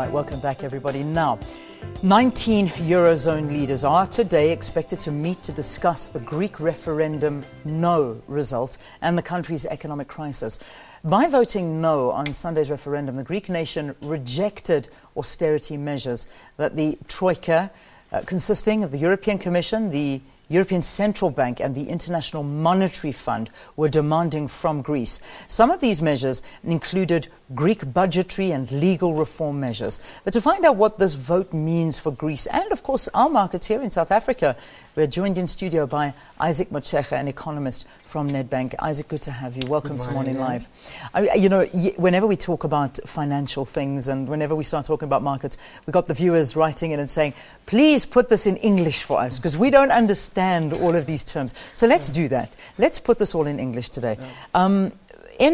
right, welcome back, everybody. Now, 19 Eurozone leaders are today expected to meet to discuss the Greek referendum no result and the country's economic crisis. By voting no on Sunday's referendum, the Greek nation rejected austerity measures that the Troika, consisting of the European Commission, the European Central Bank and the International Monetary Fund, were demanding from Greece. Some of these measures included Greek budgetary and legal reform measures. But to find out what this vote means for Greece and, of course, our markets here in South Africa, we're joined in studio by Isaac Matshego, an economist from Nedbank. Isaac, good to have you. Welcome to Morning Live. You know, whenever we talk about financial things and whenever we start talking about markets, we've got the viewers writing in and saying, please put this in English for us, because we don't understand all of these terms. So let's do that. Let's put this all in English today. In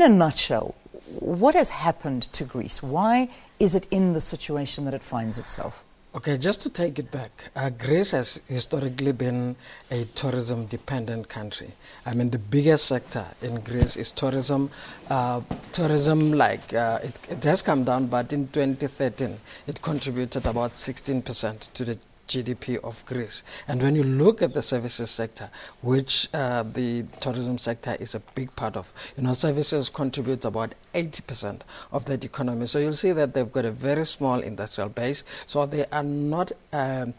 a nutshell, what has happened to Greece? Why is it in the situation that it finds itself? Okay, just to take it back, Greece has historically been a tourism-dependent country. I mean, the biggest sector in Greece is tourism. It has come down, but in 2013, it contributed about 16% to the GDP of Greece. And when you look at the services sector, which the tourism sector is a big part of, you know, services contribute about 80% of that economy. So you'll see that they've got a very small industrial base. So they are not an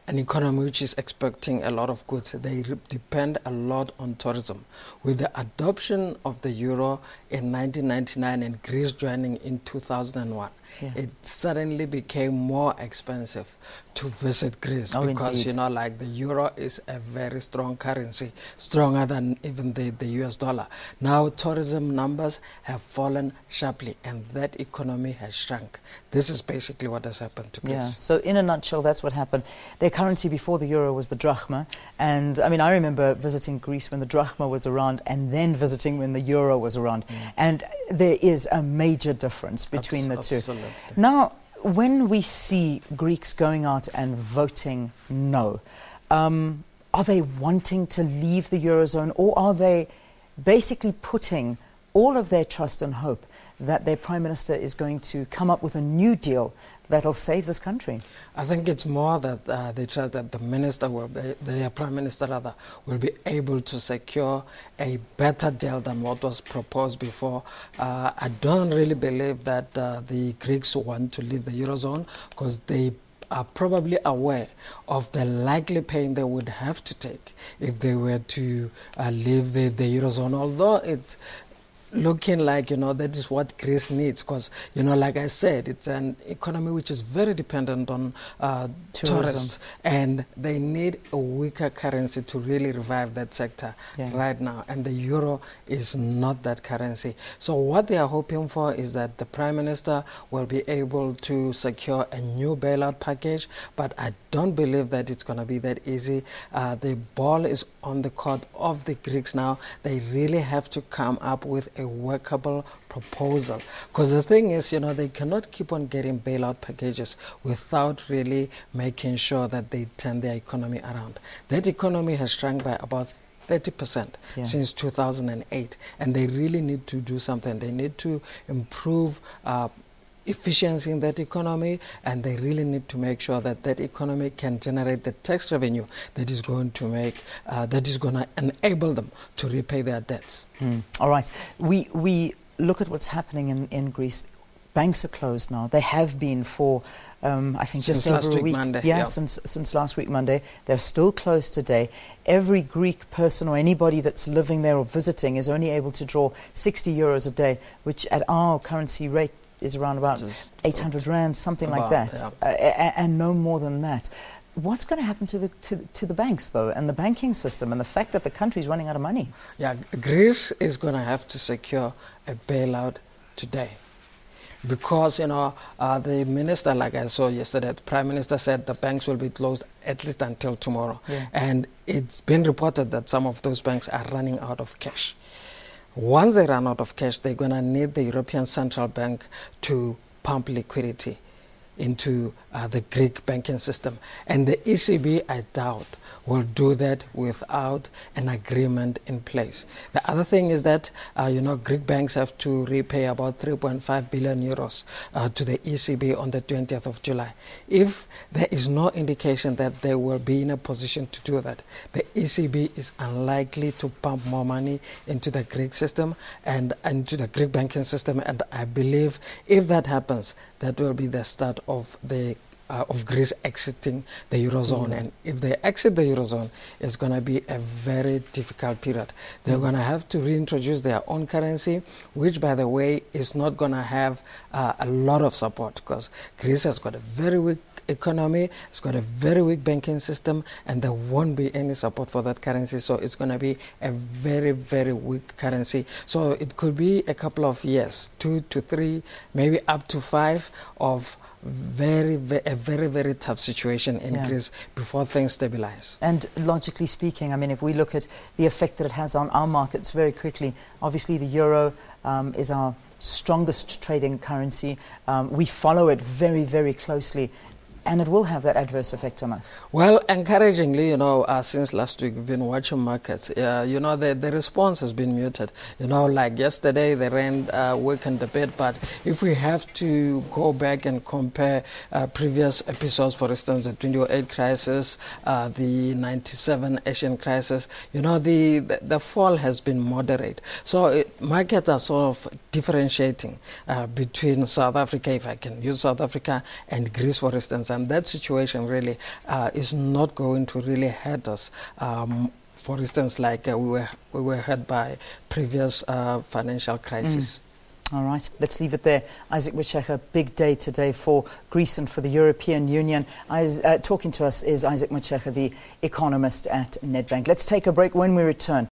economy which is expecting a lot of goods. They depend a lot on tourism. With the adoption of the euro in 1999 and Greece joining in 2001, it suddenly became more expensive to visit Greece because, indeed, you know, like the euro is a very strong currency, stronger than even the US dollar. Now tourism numbers have fallen sharply and that economy has shrunk. This is basically what has happened to Greece. Yeah. So in a nutshell, that's what happened. Their currency before the euro was the drachma. And I mean, I remember visiting Greece when the drachma was around and then visiting when the euro was around. And there is a major difference between the two. Absolutely. Now, when we see Greeks going out and voting no, are they wanting to leave the Eurozone, or are they basically putting all of their trust and hope that their Prime Minister is going to come up with a new deal that'll save this country? I think it's more that they trust that the minister, their Prime Minister rather, will be able to secure a better deal than what was proposed before. I don't really believe that the Greeks want to leave the Eurozone because they are probably aware of the likely pain they would have to take if they were to leave the Eurozone, although it looking like, you know, that is what Greece needs because, you know, like I said, it's an economy which is very dependent on tourists, and they need a weaker currency to really revive that sector right now, and the euro is not that currency. So what they are hoping for is that the Prime Minister will be able to secure a new bailout package, but I don't believe that it's going to be that easy. The ball is on the court of the Greeks now. They really have to come up with a workable proposal, because the thing is, you know, they cannot keep on getting bailout packages without really making sure that they turn their economy around. That economy has shrunk by about 30% since 2008, and they really need to do something. They need to improve efficiency in that economy, and they really need to make sure that that economy can generate the tax revenue that is going to make that is going to enable them to repay their debts. All right, we look at what's happening in Greece. Banks are closed now. They have been for I think since just over a week. Monday, since last week Monday. They're still closed today. Every Greek person or anybody that's living there or visiting is only able to draw 60 euros a day, which at our currency rate is around about 800 rand, something like that, and no more than that. What's going to happen to the banks, though, and the banking system, and the fact that the country is running out of money? Yeah, Greece is going to have to secure a bailout today, because, you know, the minister, like I saw yesterday, the Prime Minister said the banks will be closed at least until tomorrow, and it's been reported that some of those banks are running out of cash. Once they run out of cash, they're going to need the European Central Bank to pump liquidity into the Greek banking system. And the ECB, I doubt, will do that without an agreement in place. The other thing is that, Greek banks have to repay about 3.5 billion euros to the ECB on the 20th of July. If there is no indication that they will be in a position to do that, the ECB is unlikely to pump more money into the Greek system and into the Greek banking system. And I believe if that happens, that will be the start of Greece exiting the Eurozone. And if they exit the Eurozone, it's going to be a very difficult period. They're going to have to reintroduce their own currency, which, by the way, is not going to have a lot of support, because Greece has got a very weak economy, it's got a very weak banking system, and there won't be any support for that currency. So it's going to be a very, very weak currency. So it could be a couple of years, 2 to 3, maybe up to 5, of a very tough situation in Greece before things stabilize. And logically speaking, I mean, if we look at the effect that it has on our markets very quickly, obviously the euro is our strongest trading currency. We follow it very, very closely, and it will have that adverse effect on us. Well, encouragingly, since last week we've been watching markets. The response has been muted. Like yesterday they ran weekend debate, but if we have to go back and compare previous episodes, for instance, the 28 crisis, the 97 Asian crisis, the fall has been moderate. So markets are sort of differentiating between South Africa, if I can use South Africa, and Greece, for instance. And that situation really is not going to really hurt us. For instance, like we were hurt by previous financial crisis. All right, let's leave it there. Isaac Matshego, big day today for Greece and for the European Union. Talking to us is Isaac Matshego, the economist at Nedbank. Let's take a break. When we return,